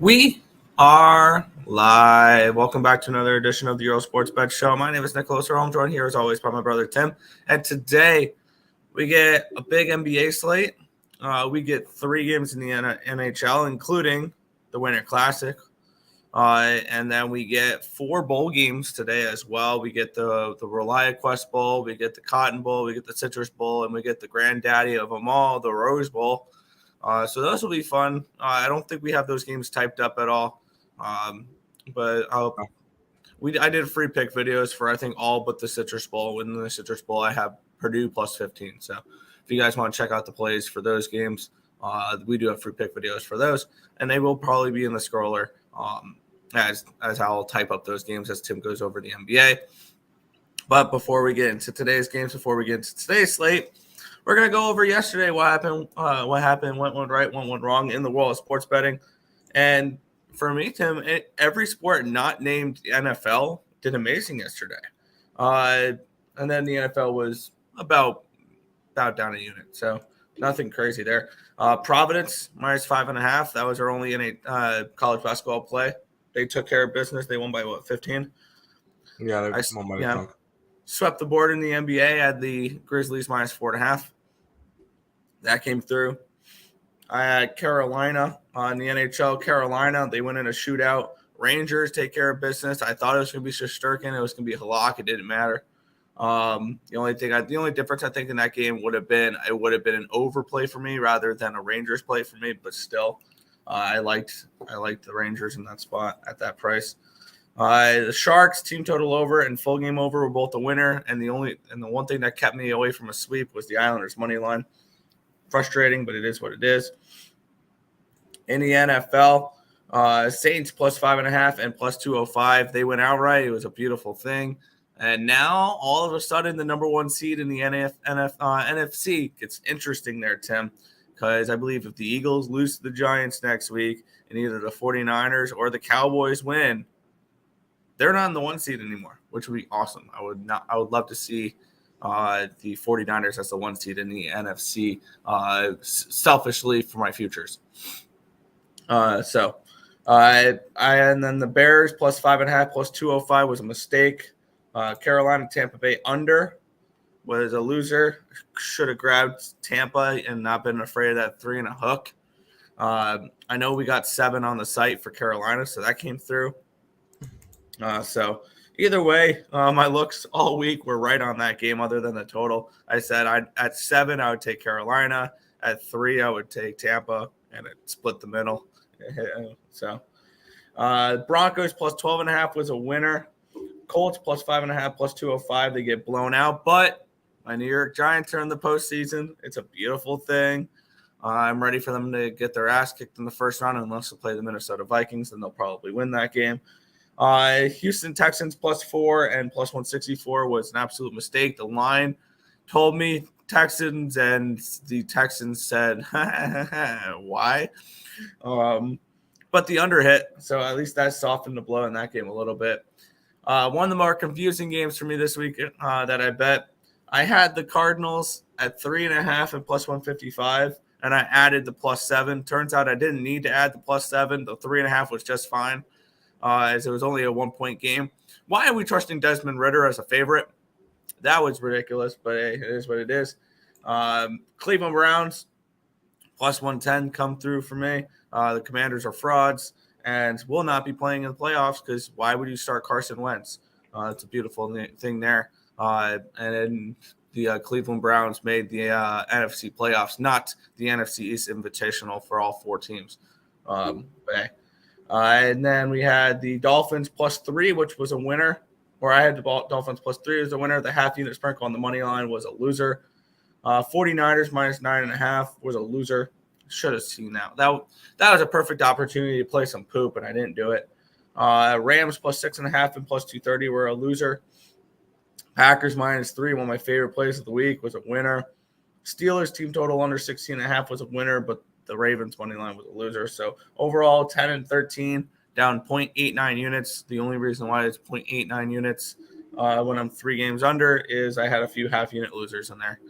We are live. Welcome back to another edition of the Earle Sports Bet Show. My name is Nicholas Earle. I'm joined here as always by my brother Tim. And today we get a big NBA slate. We get 3 games in the NHL, including the Winter Classic. And then we get 4 bowl games today as well. We get the ReliaQuest Bowl, we get the Cotton Bowl, we get the Citrus Bowl, and we get the granddaddy of them all, the Rose Bowl. So those will be fun. I don't think we have those games typed up at all. But I did free pick videos for, I think, all but the Citrus Bowl. Within the Citrus Bowl, I have Purdue plus 15. So if you guys want to check out the plays for those games, we do have free pick videos for those. And they will probably be in the scroller as I'll type up those games as Tim goes over the NBA. But before we get into today's games, before we get into today's slate, we're going to go over yesterday what happened, what went right, what went wrong in the world of sports betting. And for me, Tim, every sport not named NFL did amazing yesterday. And then the NFL was about down a unit. So nothing crazy there. Providence, minus 5.5. That was our only college basketball play. They took care of business. They won by, 15? Yeah, they won by 15. Swept the board in the NBA. Had the Grizzlies minus 4.5. That came through. I had Carolina on the NHL. Carolina, they went in a shootout. Rangers take care of business. I thought it was going to be Shesterkin. It was going to be Halak. It didn't matter. The only difference I think in that game would have been an overplay for me rather than a Rangers play for me. But still, I liked the Rangers in that spot at that price. The Sharks team total over and full game over were both a winner. And the one thing that kept me away from a sweep was the Islanders money line. Frustrating, but it is what it is. In the NFL, Saints plus 5.5 and plus 205. They went outright. It was a beautiful thing. And now, all of a sudden, the number 1 seed in the NFC gets interesting there, Tim, because I believe if the Eagles lose to the Giants next week and either the 49ers or the Cowboys win, they're not in the 1 seed anymore, which would be awesome. I would love to see the 49ers as the 1 seed in the NFC, selfishly for my futures. And then the Bears plus 5.5 plus 205 was a mistake. Carolina Tampa Bay under was a loser. Should have grabbed Tampa and not been afraid of that 3 and a hook. I know we got 7 on the site for Carolina, so that came through. So either way, my looks all week were right on that game other than the total. I said at 7, I would take Carolina. At 3, I would take Tampa, and it split the middle. So Broncos plus 12.5 was a winner. Colts plus 5.5 plus 205. They get blown out, but my New York Giants are in the postseason. It's a beautiful thing. I'm ready for them to get their ass kicked in the first round unless they play the Minnesota Vikings, then they'll probably win that game. Houston Texans plus 4 and plus 164 was an absolute mistake. The line told me Texans, and the Texans said, why? But the under hit, so at least that softened the blow in that game a little bit. One of the more confusing games for me this week that I bet, I had the Cardinals at 3.5 and plus 155, and I added the plus 7. Turns out I didn't need to add the plus 7. The 3.5 was just fine. As it was only a 1-point game. Why are we trusting Desmond Ridder as a favorite? That was ridiculous, but hey, it is what it is. Cleveland Browns plus 110 come through for me. The Commanders are frauds and will not be playing in the playoffs because why would you start Carson Wentz? It's a beautiful thing there. And then the Cleveland Browns made the NFC playoffs, not the NFC East Invitational for all 4 teams. But hey. And then we had the Dolphins plus 3, which was a winner. Or I had the Dolphins plus 3 as a winner. The half-unit sprinkle on the money line was a loser. 49ers minus 9.5 was a loser. Should have seen that. That was a perfect opportunity to play some poop, and I didn't do it. Rams plus 6.5 and plus 230 were a loser. Packers minus 3, one of my favorite plays of the week, was a winner. Steelers team total under 16.5 was a winner, but the Ravens money line was a loser. So overall, 10 and 13, down 0.89 units. The only reason why it's 0.89 units when I'm 3 games under is I had a few half-unit losers in there.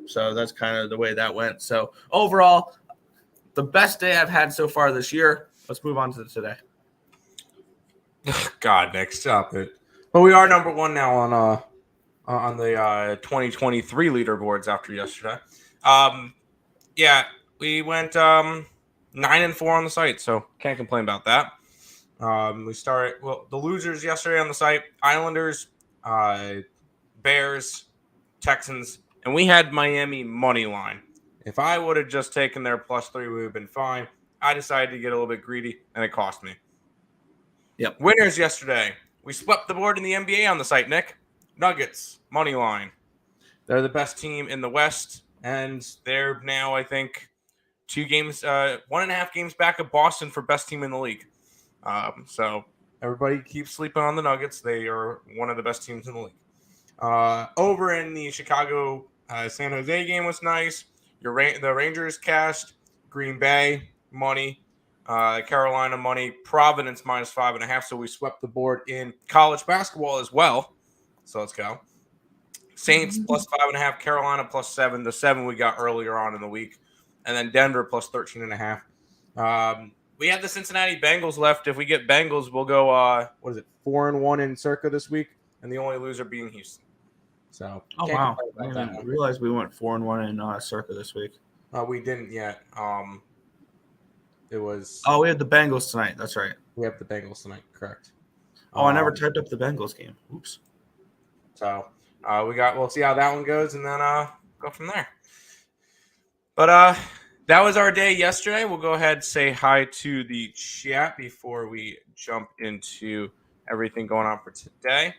So that's kind of the way that went. So overall, the best day I've had so far this year. Let's move on to today. God, Nick, stop it. But we are number one now on the 2023 leaderboards after yesterday. Yeah, we went 9-4 on the site, so can't complain about that. We started the losers yesterday on the site: Islanders, Bears, Texans, and we had Miami money line. If I would have just taken their +3, we would have been fine. I decided to get a little bit greedy, and it cost me. Yep. Winners yesterday. We swept the board in the NBA on the site, Nick. Nuggets, money line. They're the best team in the West, and they're now, I think, 1.5 games back of Boston for best team in the league. So everybody keeps sleeping on the Nuggets. They are one of the best teams in the league. Over in the Chicago San Jose game was nice. The Rangers cashed. Green Bay money. Carolina money. Providence -5.5. So we swept the board in college basketball as well. So let's go. Saints +5.5. Carolina +7. The 7 we got earlier on in the week. And then Denver +13.5. We have the Cincinnati Bengals left. If we get Bengals, we'll go 4-1 in Circa this week, and the only loser being Houston. So wow, I didn't realize we went 4-1 in Circa this week. We didn't yet. It was. Oh, we had the Bengals tonight. That's right. We have the Bengals tonight. Correct. I never typed up the Bengals game. Oops. So we'll see how that one goes, and then go from there. But that was our day yesterday. We'll go ahead and say hi to the chat before we jump into everything going on for today.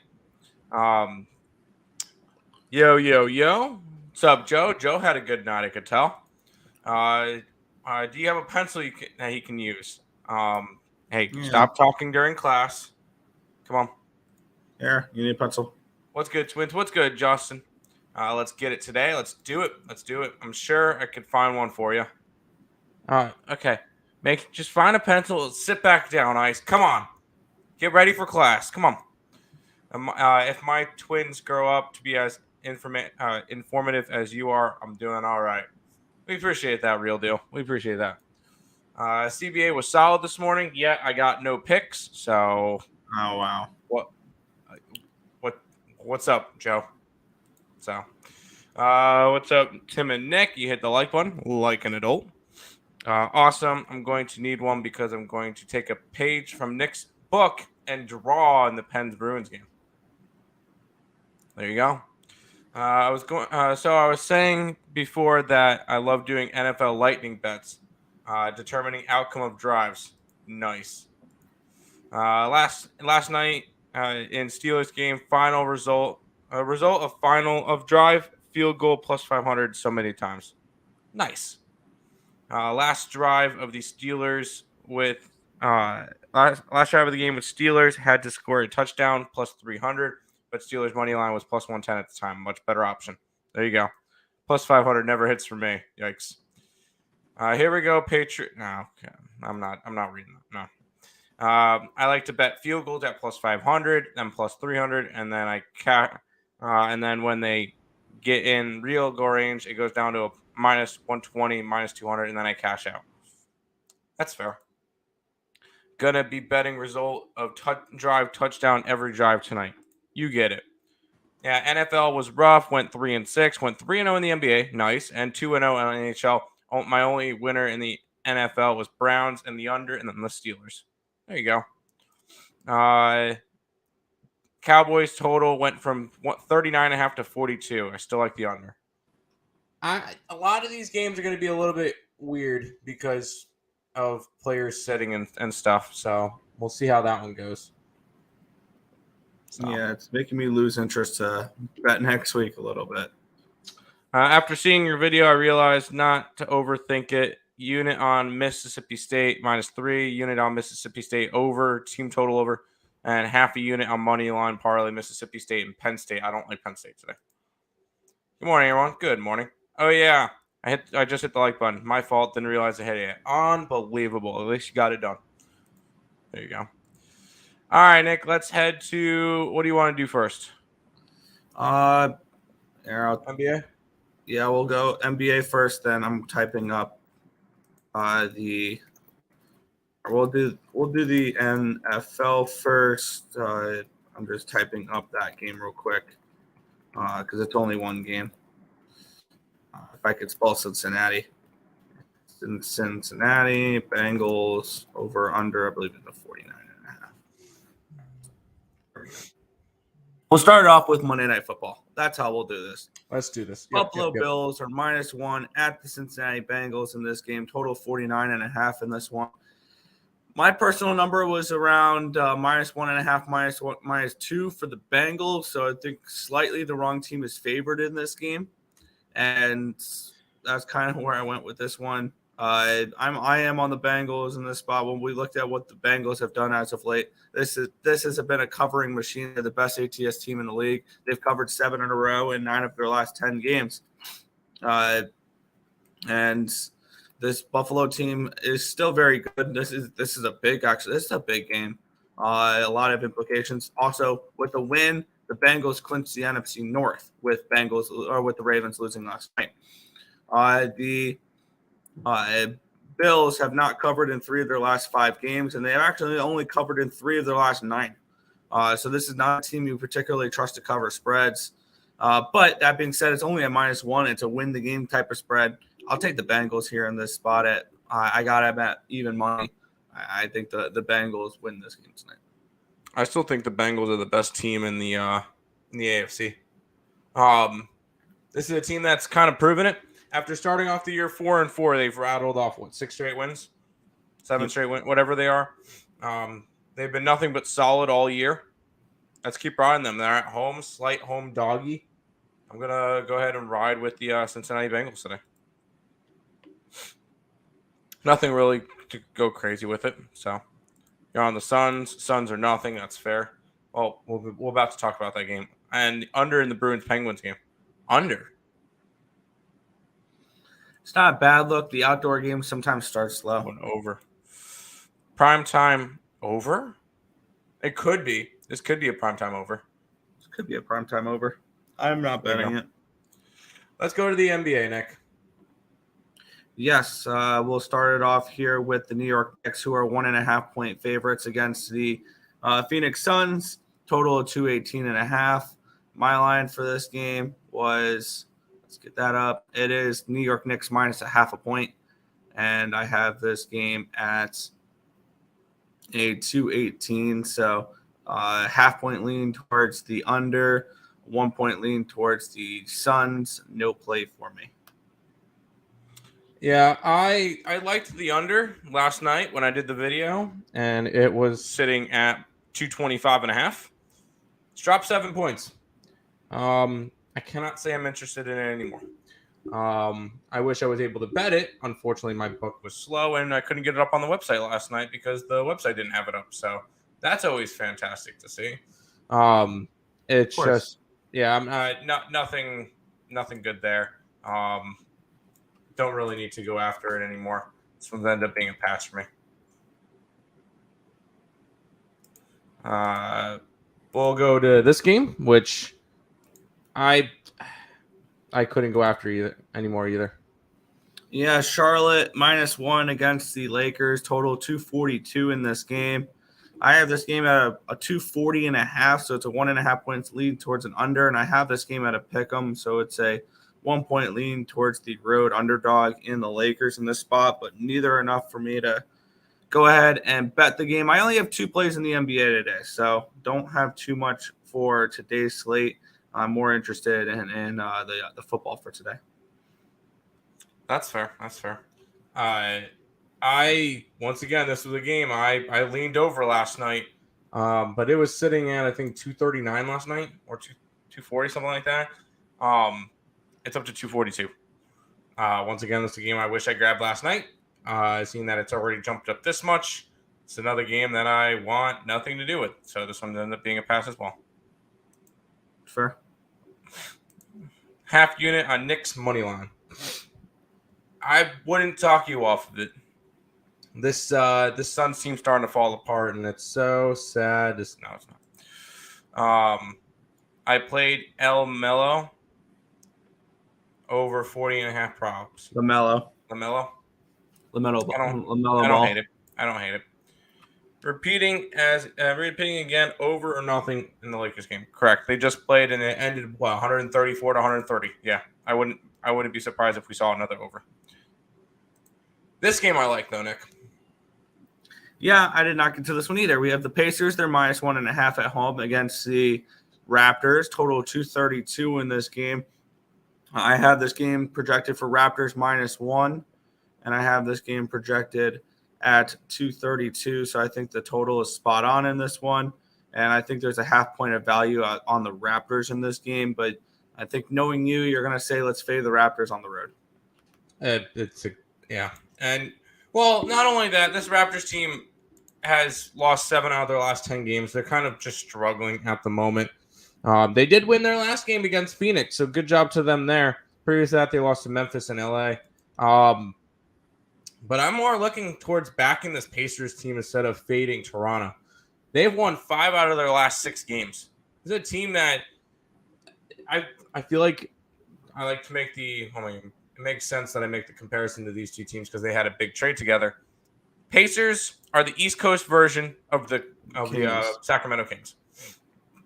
Yo. What's up, Joe? Joe had a good night, I could tell. Do you have a pencil that he can use? Hey, Stop talking during class. Come on. Here, you need a pencil. What's good, twins? What's good, Justin? Let's get it today. Let's do it. I'm sure I could find one for you. Okay. Just find a pencil. Sit back down, Ice. Come on. Get ready for class. Come on. If my twins grow up to be as informative as you are, I'm doing all right. We appreciate that, real deal. We appreciate that. CBA was solid this morning. Yeah, I got no picks. So. Oh wow. What's up, Joe? So, what's up, Tim and Nick? You hit the like button, like an adult. Awesome. I'm going to need one because I'm going to take a page from Nick's book and draw in the Pens Bruins game. There you go. I was saying before that I love doing NFL lightning bets, determining outcome of drives. Nice. Last night in Steelers game, final result of drive, field goal +500 so many times. Nice. Last drive of the Steelers with last drive of the game with Steelers had to score a touchdown +300, but Steelers money line was +110 at the time. Much better option. There you go. +500 never hits for me. Yikes. Here we go. Patriot. No, okay. I'm not reading that. No. I like to bet field goals at +500, then +300, and then and then when they get in real goal range, it goes down to a -120, -200, and then I cash out. That's fair. Gonna be betting result of drive touchdown every drive tonight. You get it. Yeah, NFL was rough. Went 3-6. Went 3-0 in the NBA. Nice. And 2-0 in NHL. My only winner in the NFL was Browns and the under, and then the Steelers. There you go. Cowboys total went from 39.5 to 42. I still like the under. A lot of these games are going to be a little bit weird because of players sitting and stuff. So we'll see how that one goes. So. Yeah, it's making me lose interest to bet next week a little bit. After seeing your video, I realized not to overthink it. Unit on Mississippi State -3. Unit on Mississippi State over. Team total over. And half a unit on money line parlay Mississippi State and Penn State. I don't like Penn State today. Good morning, everyone. Good morning. Oh yeah, I just hit the like button. My fault. Didn't realize I hit it. Unbelievable. At least you got it done. There you go. All right, Nick. Let's head to. What do you want to do first? NBA. Yeah, we'll go NBA first. Then I'm typing up We'll do the NFL first. I'm just typing up that game real quick because it's only one game. If I could spell Cincinnati. Cincinnati Bengals over under, I believe it's a 49.5. There we go. We'll start it off with Monday Night Football. That's how we'll do this. Let's do this. Buffalo Bills are -1 at the Cincinnati Bengals in this game. Total 49.5 in this one. My personal number was around -1.5, -2 for the Bengals. So I think slightly the wrong team is favored in this game. And that's kind of where I went with this one. I am on the Bengals in this spot. When we looked at what the Bengals have done as of late, this has been a covering machine. They're the best ATS team in the league. They've covered 7 in a row in 9 of their last 10 games. And this Buffalo team is still very good. This is a big game. A lot of implications. Also, with the win, the Bengals clinched the NFC North with the Ravens losing last night. The Bills have not covered in 3 of their last 5 games, and they have actually only covered in 3 of their last 9. So this is not a team you particularly trust to cover spreads. But that being said, it's only a -1. It's a win the game type of spread. I'll take the Bengals here in this spot. I got them at even money. I think the Bengals win this game tonight. I still think the Bengals are the best team in the AFC. This is a team that's kind of proven it. After starting off the year 4-4, they've rattled off 6 straight wins, 7 straight wins, whatever they are. They've been nothing but solid all year. Let's keep riding them. They're at home, slight home doggy. I'm gonna go ahead and ride with the Cincinnati Bengals today. Nothing really to go crazy with it. So you're on the Suns. Suns are nothing. That's fair. Well, we're about to talk about that game. And under in the Bruins-Penguins game. Under. It's not a bad look. The outdoor game sometimes starts slow. One over. Prime time over? It could be. This could be a prime time over. This could be a prime time over. I'm not betting it. Let's go to the NBA, Nick. Yes, we'll start it off here with the New York Knicks, who are 1.5-point favorites against the Phoenix Suns. Total of 218.5. My line for this game was, let's get that up. It is New York Knicks -0.5 point, and I have this game at a 218. So half-point lean towards the under, 1-point lean towards the Suns. No play for me. Yeah, I liked the under last night when I did the video, and it was sitting at 225.5. It's dropped 7 points. I cannot say I'm interested in it anymore. I wish I was able to bet it. Unfortunately, my book was slow, and I couldn't get it up on the website last night because the website didn't have it up. So that's always fantastic to see. It's just, yeah, I'm nothing good there. Don't really need to go after it anymore. This one's ended up being a pass for me. We'll go to this game, which I couldn't go after anymore either. Yeah, Charlotte -1 against the Lakers. Total 242 in this game. I have this game at a 240.5, so it's a 1.5 points lead towards an under, and I have this game at a pick'em, so it's a 1-point lean towards the road underdog in the Lakers in this spot, but neither enough for me to go ahead and bet the game. I only have 2 plays in the NBA today, so don't have too much for today's slate. I'm more interested in the football for today. That's fair. I once again, this was a game I leaned over last night, but it was sitting at I think 239 last night or 240, something like that. It's up to 242. Once again, this is a game I wish I grabbed last night. Seeing that it's already jumped up this much, it's another game that I want nothing to do with. So this one ended up being a pass as well. Fair. Half unit on Knicks money line. I wouldn't talk you off of it. This Suns team's starting to fall apart, and it's so sad. No, it's not. I played El Mello over 40.5 props. LaMelo I don't ball. hate it. Repeating again, over or nothing in the Lakers game. Correct. They just played and it ended 134 to 130. Yeah, I wouldn't be surprised if we saw another over. This game I like though, Nick. Yeah, I did not get to this one either. We have the Pacers. They're -1.5 at home against the Raptors. Total 232 in this game. I have this game projected for Raptors -1, and I have this game projected at 232. So I think the total is spot on in this one. And I think there's a half point of value on the Raptors in this game. But I think knowing you're going to say let's fade the Raptors on the road. Yeah. And, well, not only that, this Raptors team has lost 7 out of their last 10 games. They're kind of just struggling at the moment. They did win their last game against Phoenix, so good job to them there. Previous to that, they lost to Memphis and LA. But I'm more looking towards backing this Pacers team instead of fading Toronto. They've won 5 out of their last 6 games. This is a team that I feel like I like to make it makes sense that I make the comparison to these two teams because they had a big trade together. Pacers are the East Coast version of the Sacramento Kings.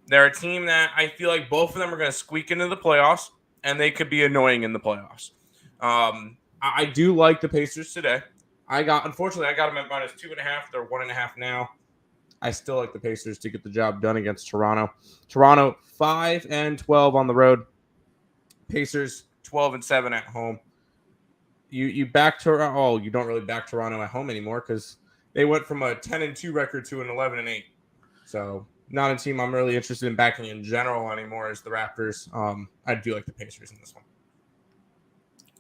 They're a team that I feel like both of them are going to squeak into the playoffs, and they could be annoying in the playoffs. I do like the Pacers today. Unfortunately, I got them at -2.5. They're 1.5 now. I still like the Pacers to get the job done against Toronto. Toronto 5-12 on the road. Pacers 12-7 at home. You back Toronto. Oh, you don't really back Toronto at home anymore because they went from a 10-2 record to an 11-8. So not a team I'm really interested in backing in general anymore as the Raptors. I do like the Pacers in this one.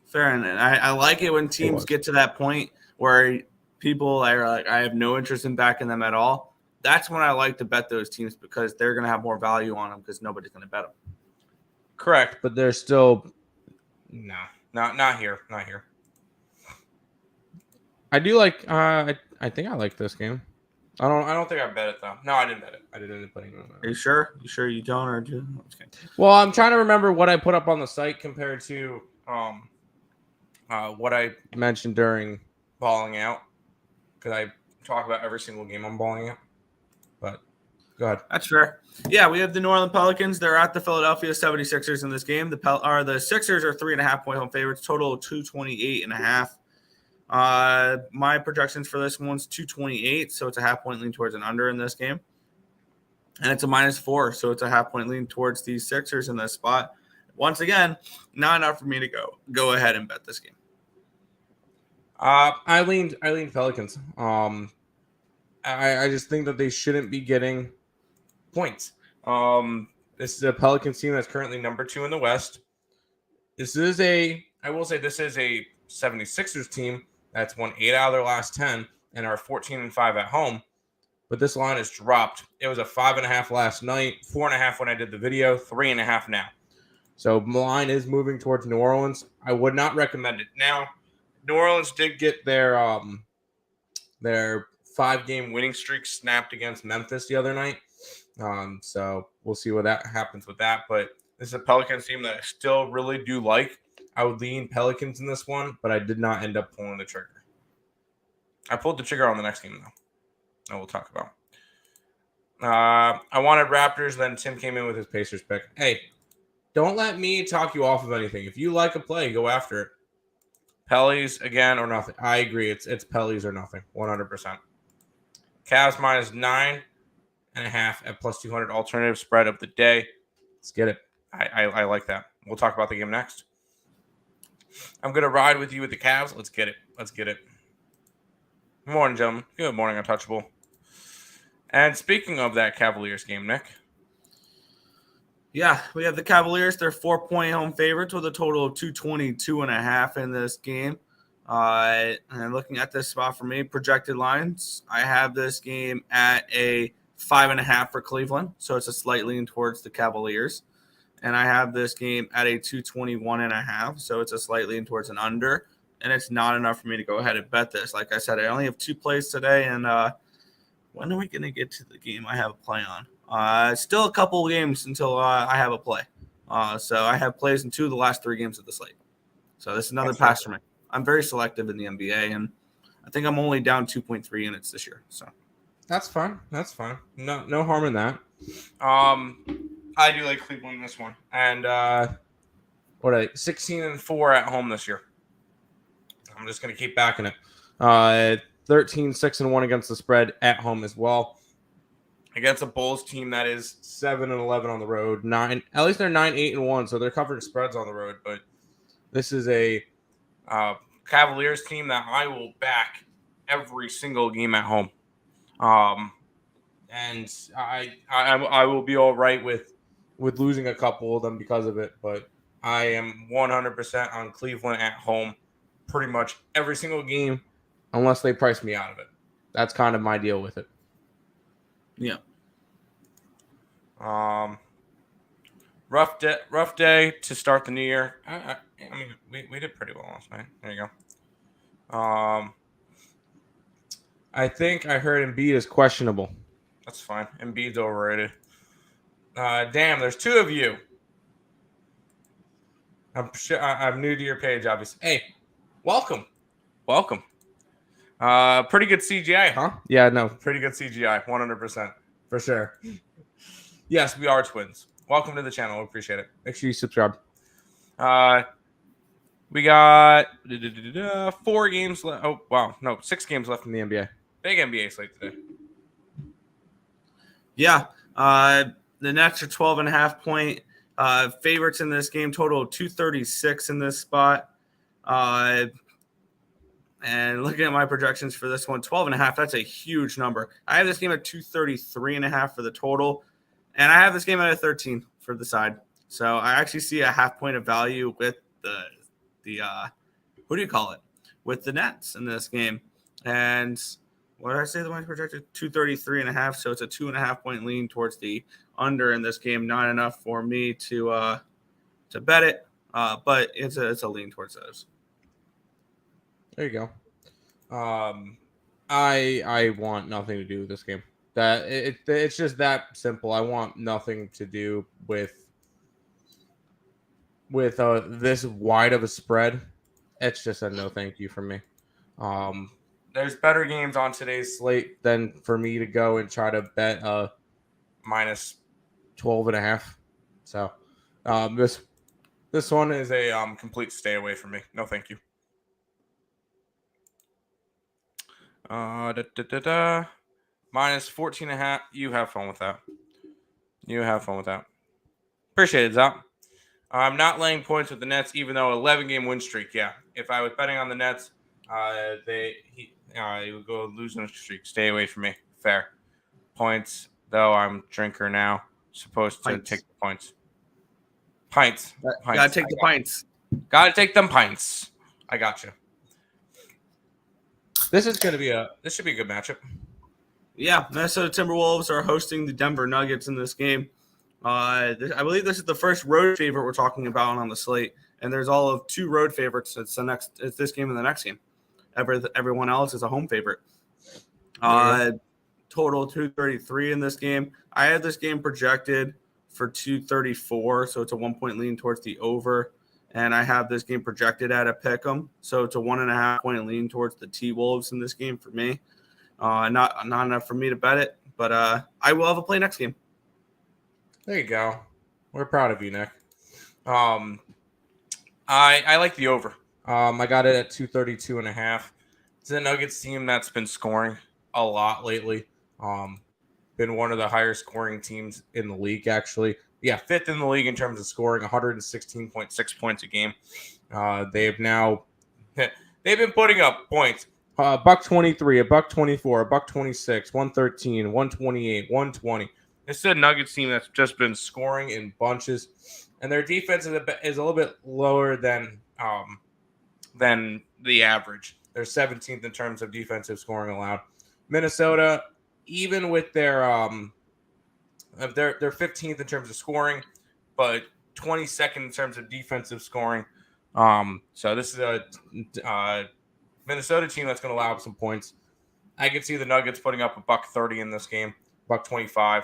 Fair, and I like it when teams get to that point where people are like, I have no interest in backing them at all. That's when I like to bet those teams because they're going to have more value on them because nobody's going to bet them. Correct, but they're still not here. I do like. I think I like this game. I don't think I bet it though. No, I didn't bet it. I didn't end up putting it on there. Are you sure? You sure you don't, or do? Okay. Well, I'm trying to remember what I put up on the site compared to what I mentioned during balling out because I talk about every single game I'm balling out. But go ahead. That's fair. Yeah, we have the New Orleans Pelicans. They're at the Philadelphia 76ers in this game. The Sixers are 3.5-point home favorites. Total 228.5. My projections for this one's 228, so it's a half point lean towards an under in this game. And it's a -4, so it's a half point lean towards the Sixers in this spot. Once again, not enough for me to go ahead and bet this game. I leaned Pelicans. I just think that they shouldn't be getting points. This is a Pelicans team that's currently number 2 in the West. I will say this is a 76ers team that's won 8 out of their last 10 and are 14-5 at home. But this line has dropped. It was a 5.5 last night, 4.5 when I did the video, 3.5 now. So the line is moving towards New Orleans. I would not recommend it. Now, New Orleans did get their 5-game winning streak snapped against Memphis the other night. So we'll see what that happens with that. But this is a Pelicans team that I still really do like. I would lean Pelicans in this one, but I did not end up pulling the trigger. I pulled the trigger on the next game, though. That we'll talk about. I wanted Raptors, then Tim came in with his Pacers pick. Hey, don't let me talk you off of anything. If you like a play, go after it. Parleys again or nothing. I agree. It's Parleys or nothing. 100%. Cavs -9.5 at +200 alternative spread of the day. Let's get it. I like that. We'll talk about the game next. I'm going to ride with you with the Cavs. Let's get it. Good morning, gentlemen. Good morning, Untouchable. And speaking of that Cavaliers game, Nick. Yeah, we have the Cavaliers. They're 4-point home favorites with a total of 222.5 in this game. And looking at this spot for me, projected lines, I have this game at a 5.5 for Cleveland. So it's a slight lean towards the Cavaliers. And I have this game at a 221.5. So it's a slight lean towards an under. And it's not enough for me to go ahead and bet this. Like I said, I only have 2 plays today. And when are we going to get to the game I have a play on? Still a couple of games until I have a play. So I have plays in 2 of the last 3 games of the slate. So this is another pass for me. I'm very selective in the NBA, and I think I'm only down 2.3 units this year. So That's fine. That's fine. No harm in that. I do like Cleveland in this one, and 16-4 at home this year. I'm just gonna keep backing it. 13-6-1 against the spread at home as well. Against a Bulls team that is 7-11 on the road. At least they're 9-8-1, so they're covering spreads on the road. But this is a Cavaliers team that I will back every single game at home. And I will be all right with losing a couple of them because of it, but I am 100% on Cleveland at home pretty much every single game unless they price me out of it. That's kind of my deal with it. Yeah. Rough day to start the new year. I mean, we did pretty well last night. There you go. I think I heard Embiid is questionable. That's fine. Embiid's overrated. Damn, there's two of you. I'm new to your page, obviously. Hey, welcome. Pretty good CGI, huh? Yeah, no, pretty good CGI, 100%, for sure. Yes, we are twins. Welcome to the channel. We appreciate it. Make sure you subscribe. We got 4 games left. Oh, wow. No, 6 games left in the NBA. Big NBA slate today. Yeah. The Nets are 12.5-point favorites in this game, total of 236 in this spot. And looking at my projections for this one, 12.5, that's a huge number. I have this game at 233.5 for the total, and I have this game at a 13 for the side. So I actually see a half point of value with the who do you call it? With the Nets in this game. And what did I say the one's projected? 233.5. So it's a 2.5 point lean towards the under in this game. Not enough for me to bet it, but it's a lean towards those. There you go. I want nothing to do with this game. It's just that simple. I want nothing to do with this wide of a spread. It's just a no thank you from me. There's better games on today's slate than for me to go and try to bet minus 12.5. So this one is a complete stay away from me. No thank you. Minus 14.5. You have fun with that. Appreciate it, Zop. I'm not laying points with the Nets, even though 11-game win streak. Yeah, if I was betting on the Nets, he would go losing streak. Stay away from me. Fair. Points, though. I'm drinker now. Supposed to take the points. Pints. Gotta take the pints. Gotta take them pints. I got you. This should be a good matchup. Yeah, Minnesota Timberwolves are hosting the Denver Nuggets in this game. I believe this is the first road favorite we're talking about on the slate, and there's all of 2 road favorites. It's this game and the next game. Everyone else is a home favorite. Total 233 in this game. I have this game projected for 234, so it's a 1 point lean towards the over. And I have this game projected at a pick'em, so it's a 1.5 point lean towards the T-Wolves in this game for me. Not enough for me to bet it, but I will have a play next game. There you go. We're proud of you, Nick. I like the over. I got it at 232.5. It's a Nuggets team that's been scoring a lot lately. Been one of the higher scoring teams in the league, actually. Yeah, 5th in the league in terms of scoring, 116.6 points a game. They've been putting up points. $1.23, $1.24, $1.26, 113, 128, 120. This is a Nuggets team that's just been scoring in bunches, and their defense is a little bit lower than the average. They're 17th in terms of defensive scoring allowed. Minnesota, even with their 15th in terms of scoring, but 22nd in terms of defensive scoring. So this is a Minnesota team that's going to allow up some points. I could see the Nuggets putting up $1.30 in this game, $1.25.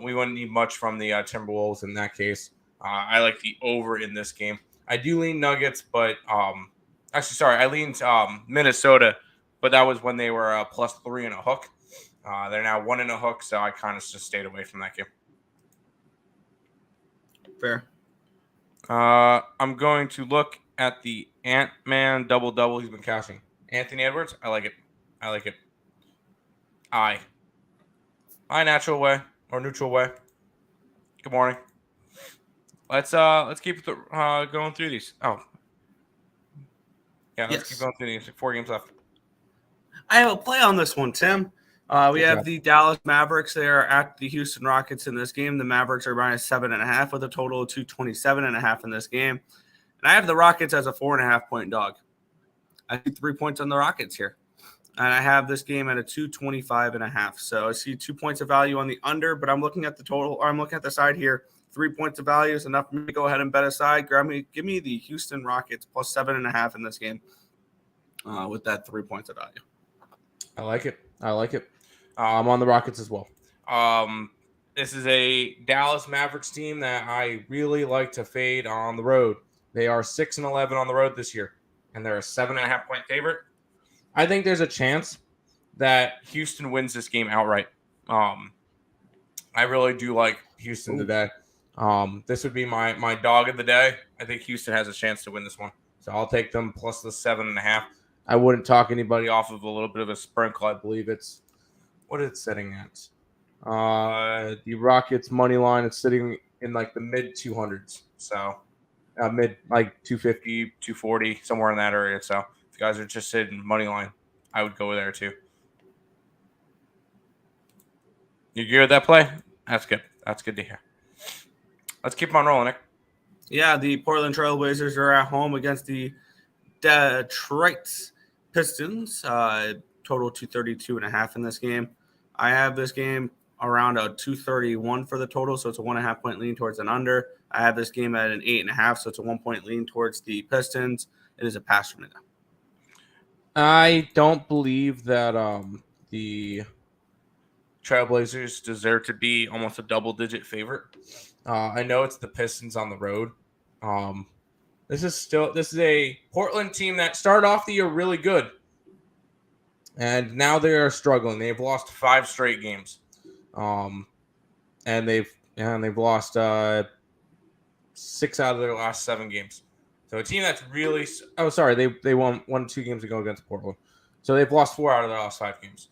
We wouldn't need much from the Timberwolves in that case. I like the over in this game. I do lean Nuggets, but I leaned Minnesota, but that was when they were +3 and a hook. They're now 1 in a hook, so I kind of just stayed away from that game. Fair. I'm going to look at the Ant-Man double-double he's been cashing. Anthony Edwards, I like it. I natural way or neutral way. Good morning. Let's keep going through these. Oh, yeah, let's keep going through these. 4 games left. I have a play on this one, Tim. We have the Dallas Mavericks. They are at the Houston Rockets in this game. The Mavericks are minus 7.5 with a total of 227.5 in this game. And I have the Rockets as a 4.5 point dog. I see 3 points on the Rockets here. And I have this game at a 225.5. So I see 2 points of value on the under, but I'm looking at the total, or I'm looking at the side here. 3 points of value is enough for me to go ahead and bet aside. Give me the Houston Rockets plus 7.5 in this game with that 3 points of value. I like it. I'm on the Rockets as well. This is a Dallas Mavericks team that I really like to fade on the road. They are 6-11 on the road this year, and they're a 7.5 point favorite. I think there's a chance that Houston wins this game outright. I really do like Houston today. This would be my dog of the day. I think Houston has a chance to win this one, so I'll take them plus the 7.5. I wouldn't talk anybody off of a little bit of a sprinkle. I believe it's what is it setting at? The Rockets money line is sitting in like the mid 200s, so mid like 250, 240, somewhere in that area. So if you guys are interested in money line, I would go there too. You agree with that play? That's good. That's good to hear. Let's keep on rolling, Nick. Yeah, the Portland Trail Blazers are at home against the Detroit Pistons. Total 232.5 in this game. I have this game around a 231 for the total, so it's a 1.5 point lean towards an under. I have this game at an 8.5, so it's a 1 point lean towards the Pistons. It is a pass for me though. I don't believe that the Trailblazers deserve to be almost a double-digit favorite. I know it's the Pistons on the road. This is a Portland team that started off the year really good, and now they are struggling. They've lost 5 straight games, and they've lost 6 out of their last 7 games. So a team that's really they won 2 games ago against Portland, so they've lost 4 out of their last 5 games.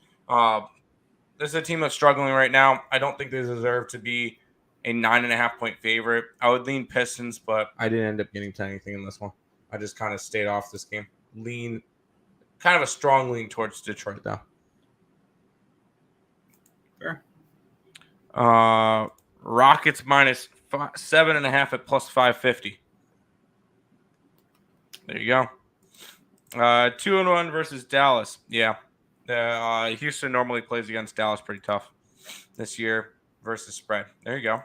This is a team that's struggling right now. I don't think they deserve to be a 9.5 point favorite. I would lean Pistons, but I didn't end up getting to anything in this one. I just kind of stayed off this game. Kind of a strong lean towards Detroit, though. Fair. Rockets minus 7.5 at plus 550. There you go. 2-1 versus Dallas. Yeah. Houston normally plays against Dallas pretty tough this year versus spread. There you go.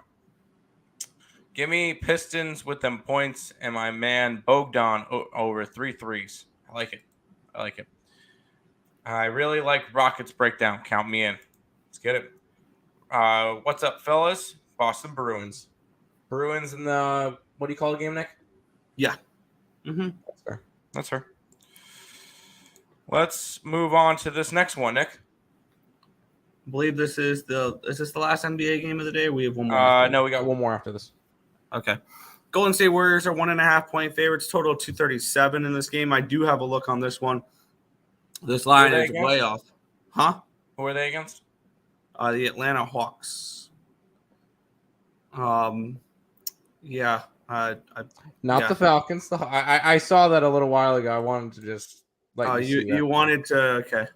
Give me Pistons with them points and my man Bogdan over 3 threes. I like it. I really like Rockets breakdown. Count me in. Let's get it. What's up, fellas? Boston Bruins. Bruins in the what do you call the game, Nick? Yeah. Mm-hmm. That's fair. Let's move on to this next one, Nick. I believe is this the last NBA game of the day? We have one more. No, we got one more after this. Okay. Golden State Warriors are 1.5 point favorites, total 237 in this game. I do have a look on this one. This line is way off. Huh? Who are they against? The Atlanta Hawks. Yeah. Not the Falcons. I saw that a little while ago. I wanted to just you wanted to okay.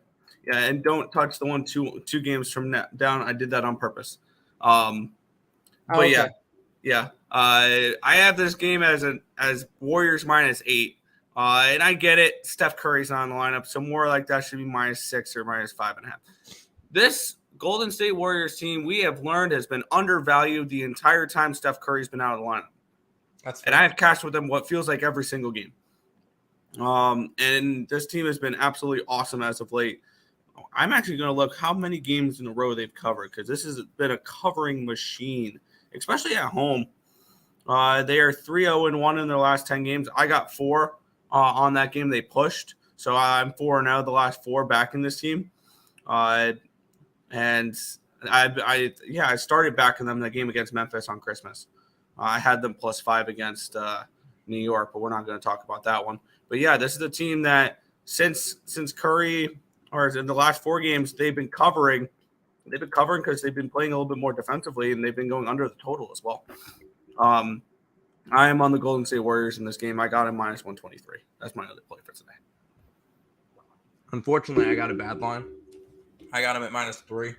Yeah, and don't touch the 2 games from down. I did that on purpose. But okay. Yeah. I have this game as Warriors minus 8. And I get it. Steph Curry's not in the lineup, so more like that should be minus 6 or minus 5.5. This Golden State Warriors team, we have learned, has been undervalued the entire time Steph Curry's been out of the lineup. And I have cashed with them what feels like every single game. And this team has been absolutely awesome as of late. I'm actually going to look how many games in a row they've covered because this has been a covering machine, especially at home. They are 3-0-1 in their last 10 games. I got 4 on that game they pushed. So I'm 4-0 the last 4 back in this team. And I started backing them in the game against Memphis on Christmas. I had them +5 against New York, but we're not going to talk about that one. But yeah, this is a team that since Curry, or in the last 4 games, they've been covering. They've been covering because they've been playing a little bit more defensively, and they've been going under the total as well. I am on the Golden State Warriors in this game. I got him -123. That's my other play for today. Unfortunately, I got a bad line. I got him at -3.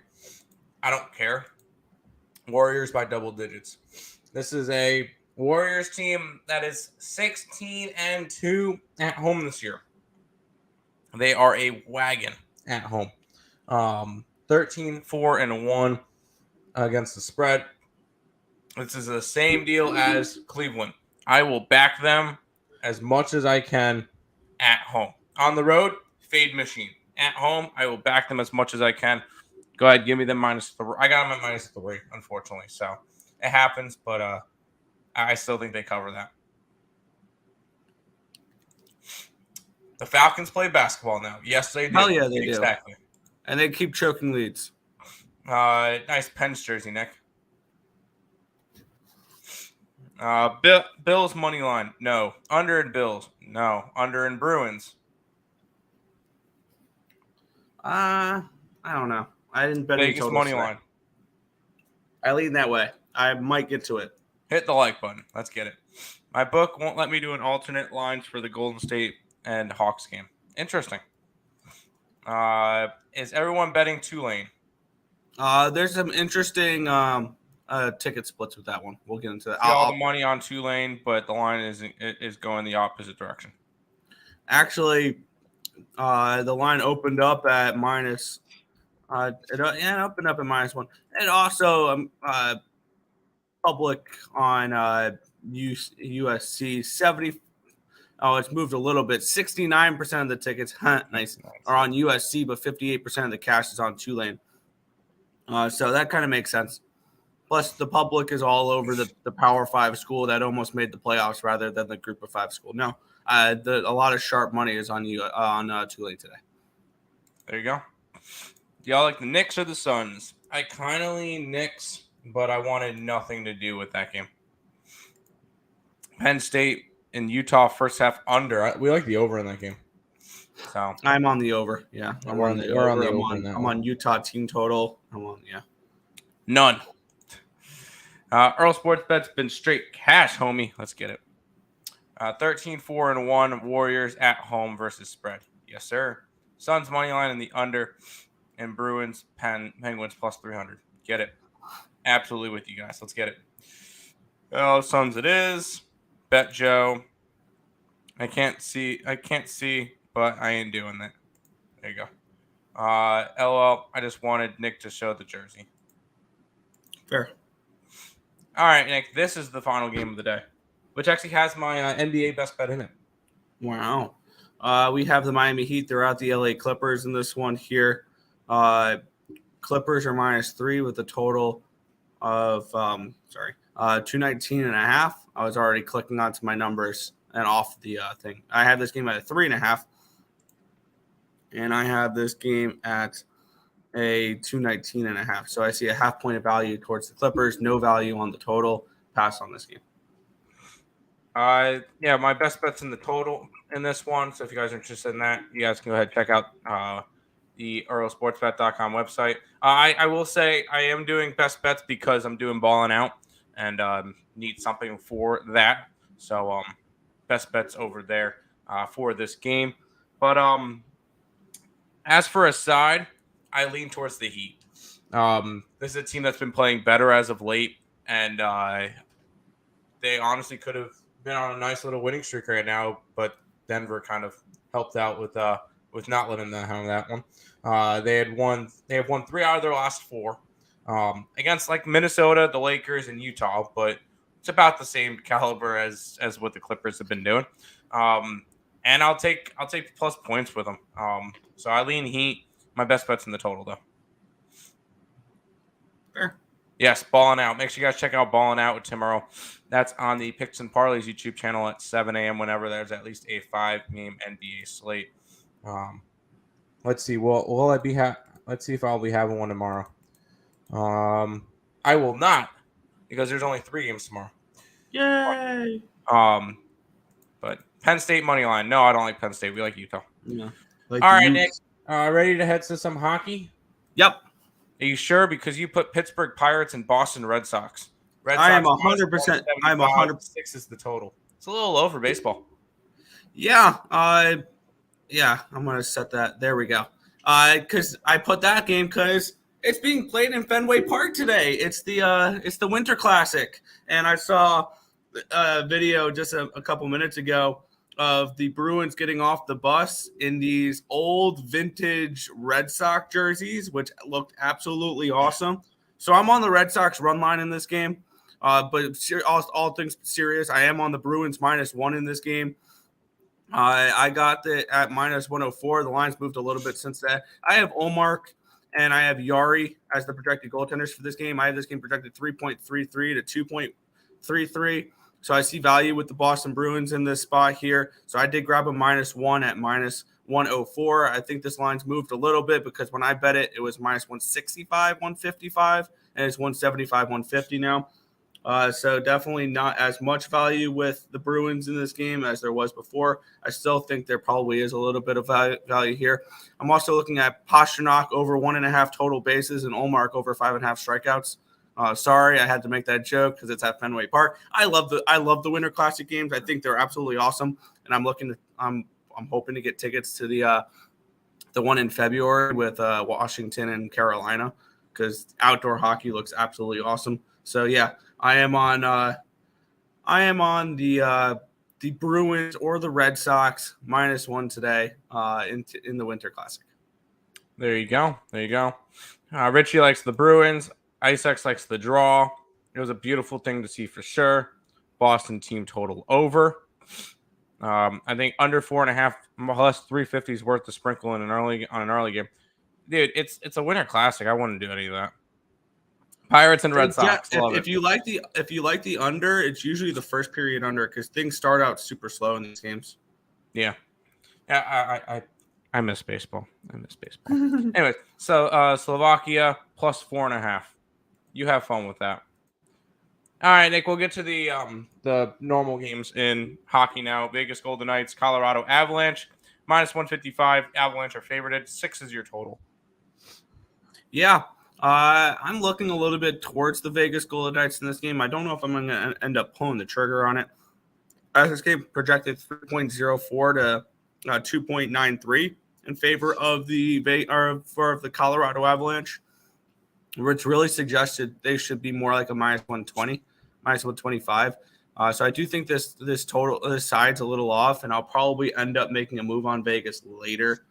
I don't care. Warriors by double digits. This is a Warriors team that is 16-2 at home this year. They are a wagon at home. 13-4-1 against the spread. This is the same deal as Cleveland. I will back them as much as I can at home. On the road, fade machine. At home, I will back them as much as I can. Go ahead, give me them -3. I got them at -3, unfortunately. So it happens, but I still think they cover that. The Falcons play basketball now. Yes, they do. Hell yeah, they do. Exactly. And they keep choking leads. Nice Pens jersey, Nick. Bills money line. No. Under in Bills. No. Under in Bruins. I don't know. I didn't bet any Vegas totals money today. line. I lean that way. I might get to it. Hit the like button. Let's get it. My book won't let me do an alternate lines for the Golden State and Hawks game. Interesting. Is everyone betting Tulane? There's some interesting ticket splits with that one. We'll get into that. All the money on Tulane, but the line is going the opposite direction. Actually, the line opened up at minus. It opened up at -1. And also, public on USC 70. Oh, it's moved a little bit. 69% of the tickets, nice, are on USC, but 58% of the cash is on Tulane. So that kind of makes sense. Plus, the public is all over the Power 5 school that almost made the playoffs rather than the Group of 5 school. No, a lot of sharp money is on Tulane today. There you go. Do y'all like the Knicks or the Suns? I kind of lean Knicks, but I wanted nothing to do with that game. Penn State and Utah first half under. We like the over in that game. So I'm on the over. Yeah, we're on the over. I'm on Utah team total. None. Earle Sports Bet's been straight cash, homie. Let's get it. 13-4-1 Warriors at home versus spread. Yes, sir. Suns money line in the under, and Bruins Penguins +300. Get it. Absolutely with you guys. Let's get it. Oh, Suns it is. Bet Joe. I can't see, but I ain't doing that. There you go. LOL. I just wanted Nick to show the jersey. Fair. All right, Nick. This is the final game of the day, which actually has my NBA best bet in it. Wow. We have the Miami Heat. They're out the LA Clippers in this one here. Clippers are -3 with a total of 219.5. I was already clicking onto my numbers and off the thing. I have this game at a 3.5, and I have this game at a 219.5. So I see a half point of value towards the Clippers, no value on the total. Pass on this game. Yeah, my best bet's in the total in this one. So if you guys are interested in that, you guys can go ahead and check out the EarleSportsBet.com website. I will say I am doing best bets because I'm doing Ballin out and need something for that. So best bets over there for this game. But as for a side, I lean towards the Heat. This is a team that's been playing better as of late, and they honestly could have been on a nice little winning streak right now, but Denver kind of helped out with not letting them have that one. They have won 3 out of their last 4 against like Minnesota, the Lakers, and Utah, but it's about the same caliber as what the Clippers have been doing. And I'll take plus points with them. So I lean Heat. My best bet's in the total though. Fair. Yes, Ballin' Out. Make sure you guys check out Ballin' Out with Tim Earle. That's on the Picks and Parleys YouTube channel at 7 a.m. whenever there's at least a 5-game NBA slate. Let's see. Will I be Let's see if I'll be having one tomorrow. I will not because there's only 3 games tomorrow. Yay! But Penn State money line. No, I don't like Penn State. We like Utah. Yeah. All right, Nick. Ready to head to some hockey? Yep. Are you sure? Because you put Pittsburgh Pirates and Boston Red Sox. I am 100%. I'm 100. 6 is the total. It's a little low for baseball. Yeah. Yeah. I'm gonna set that. There we go. Because I put that game because it's being played in Fenway Park today. It's the Winter Classic, and I saw a video just a couple minutes ago of the Bruins getting off the bus in these old vintage Red Sox jerseys, which looked absolutely awesome. So I'm on the Red Sox run line in this game. But all things serious, I am on the Bruins -1 in this game. I got it at -104. The line's moved a little bit since that. I have Ullmark and I have Yari as the projected goaltenders for this game. I have this game projected 3.33 to 2.33. So I see value with the Boston Bruins in this spot here. So I did grab a -1 at -104. I think this line's moved a little bit because when I bet it, it was -165, 155, and it's 175, 150 now. So definitely not as much value with the Bruins in this game as there was before. I still think there probably is a little bit of value here. I'm also looking at Pastrnak over 1.5 total bases and Ullmark over 5.5 strikeouts. Sorry, I had to make that joke because it's at Fenway Park. I love the Winter Classic games. I think they're absolutely awesome, and I'm hoping to get tickets to the one in February with Washington and Carolina because outdoor hockey looks absolutely awesome. So yeah, I am on the Bruins or the Red Sox -1 today in the Winter Classic. There you go. Richie likes the Bruins. IceX likes the draw. It was a beautiful thing to see for sure. Boston team total over. I think under 4.5 plus 350 is worth the sprinkle on an early game. Dude, it's a Winter Classic. I wouldn't do any of that. Pirates and Red Sox. If you like the under, it's usually the first period under because things start out super slow in these games. Yeah. I miss baseball. Anyways, so Slovakia plus 4.5. You have fun with that. All right, Nick. We'll get to the normal games in hockey now. Vegas Golden Knights, Colorado Avalanche -155. Avalanche are favorited. 6 is your total. Yeah. I'm looking a little bit towards the Vegas Golden Knights in this game. I don't know if I'm going to end up pulling the trigger on it. This game projected 3.04 to 2.93 in favor of the Colorado Avalanche, which really suggested they should be more like a -120, -125. So I do think this side's a little off, and I'll probably end up making a move on Vegas later.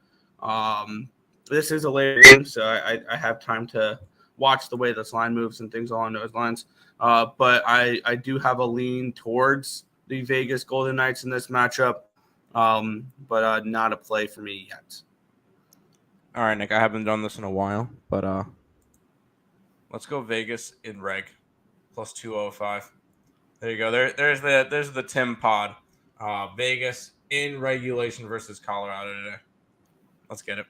This is a later game, so I have time to watch the way this line moves and things along those lines. But I do have a lean towards the Vegas Golden Knights in this matchup, but not a play for me yet. All right, Nick. I haven't done this in a while, but let's go Vegas in reg plus 205. There you go. There's the Tim pod. Vegas in regulation versus Colorado today. Let's get it.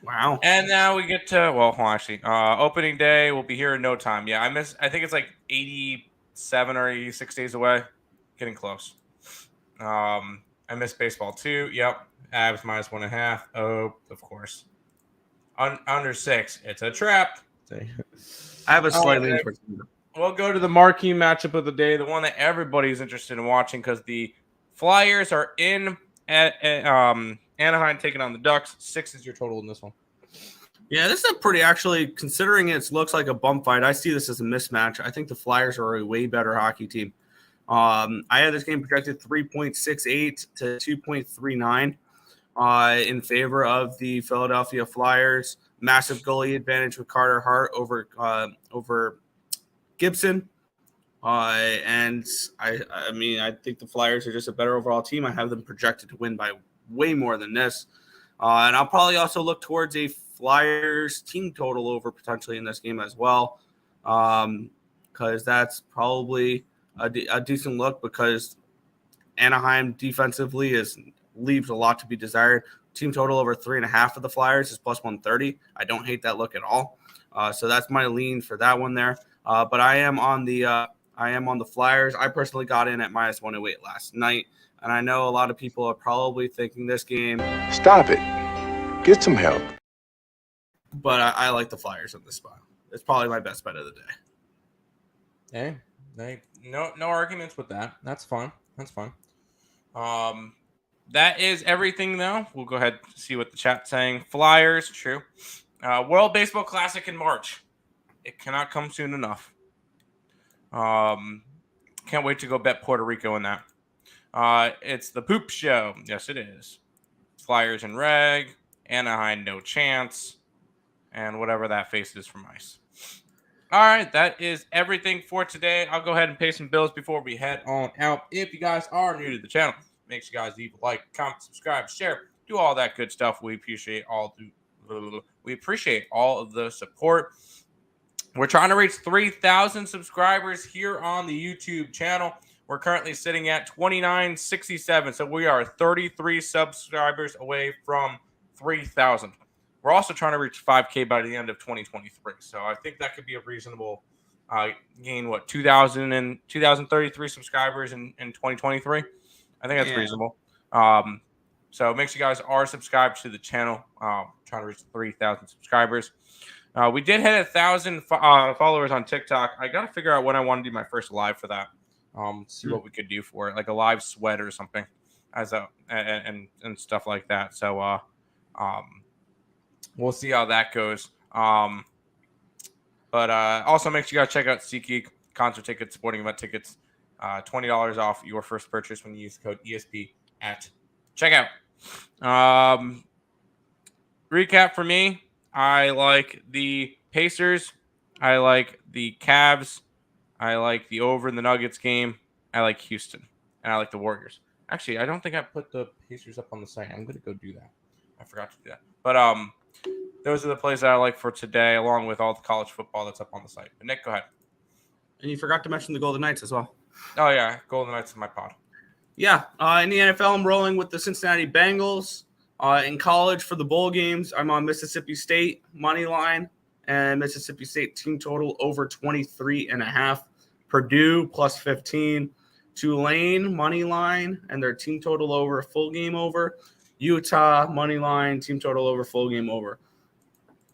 Wow. And now we get to opening day will be here in no time. Yeah, I think it's like 87 or 86 days away. Getting close. I miss baseball too. Yep. Avs -1.5. Oh, of course. Under 6. It's a trap. I have a slight lean towards them. We'll go to the marquee matchup of the day, the one that everybody's interested in watching because the Flyers are in Anaheim taking on the Ducks. 6 is your total in this one. Yeah, this is a pretty actually, considering it looks like a bump fight, I see this as a mismatch. I think the Flyers are a way better hockey team. I had this game projected 3.68 to 2.39 in favor of the Philadelphia Flyers. Massive goalie advantage with Carter Hart over Gibson. And I mean, I think the Flyers are just a better overall team. I have them projected to win by way more than this. And I'll probably also look towards a Flyers team total over potentially in this game as well. Because that's probably a decent look because Anaheim defensively leaves a lot to be desired. Team total over 3.5 for the Flyers is plus 130. I don't hate that look at all. So that's my lean for that one there. But I am on the Flyers. I personally got in at minus 108 last night, and I know a lot of people are probably thinking this game. Stop it. Get some help. But I like the Flyers in this spot. It's probably my best bet of the day. Hey, no arguments with that. That's fun. That is everything, though. We'll go ahead and see what the chat's saying. Flyers, true. World Baseball Classic in March. It cannot come soon enough. Can't wait to go bet Puerto Rico in that. It's the poop show. Yes, it is. Flyers and reg. Anaheim, no chance. And whatever that face is from ice. All right, that is everything for today. I'll go ahead and pay some bills before we head on out. If you guys are new to the channel, make sure you guys leave a like, comment, subscribe, share, do all that good stuff. We appreciate all of the support. We're trying to reach 3,000 subscribers here on the YouTube channel. We're currently sitting at 2,967, so we are 33 subscribers away from 3,000. We're also trying to reach 5K by the end of 2023, so I think that could be a reasonable gain. 2,033 subscribers in 2023? I think that's reasonable. So make sure you guys are subscribed to the channel. Trying to reach 3,000 subscribers. We did hit 1,000 followers on TikTok. I got to figure out when I want to do my first live for that. See what we could do for it, like a live sweat or something, and stuff like that. So we'll see how that goes. But also make sure you guys check out SeatGeek, concert tickets, sporting event tickets. $20 off your first purchase when you use the code ESP at checkout. Recap for me. I like the Pacers. I like the Cavs. I like the over in the Nuggets game. I like Houston. And I like the Warriors. Actually, I don't think I put the Pacers up on the site. I'm going to go do that. I forgot to do that. But those are the plays that I like for today, along with all the college football that's up on the site. But Nick, go ahead. And you forgot to mention the Golden Knights as well. Oh, yeah. Golden Knights in my pod. Yeah. In the NFL, I'm rolling with the Cincinnati Bengals. In college for the bowl games, I'm on Mississippi State money line and Mississippi State team total over 23.5. Purdue plus 15. Tulane money line and their team total over, full game over. Utah money line, team total over, full game over.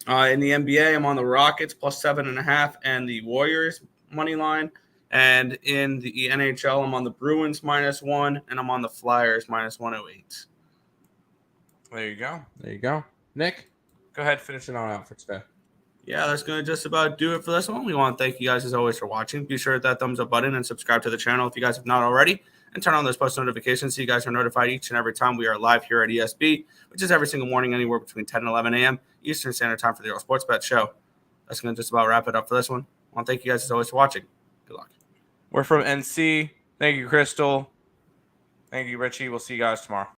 In the NBA, I'm on the Rockets plus 7.5 and the Warriors money line. And in the NHL, I'm on the Bruins -1 and I'm on the Flyers -108. There you go. Nick, go ahead, finish it on out for today. Yeah, that's going to just about do it for this one. We want to thank you guys as always for watching. Be sure to hit that thumbs up button and subscribe to the channel if you guys have not already. And turn on those post notifications so you guys are notified each and every time we are live here at ESB, which is every single morning anywhere between 10 and 11 a.m. Eastern Standard Time for the Earle Sports Bet Show. That's going to just about wrap it up for this one. I want to thank you guys as always for watching. Good luck. We're from NC. Thank you, Crystal. Thank you, Richie. We'll see you guys tomorrow.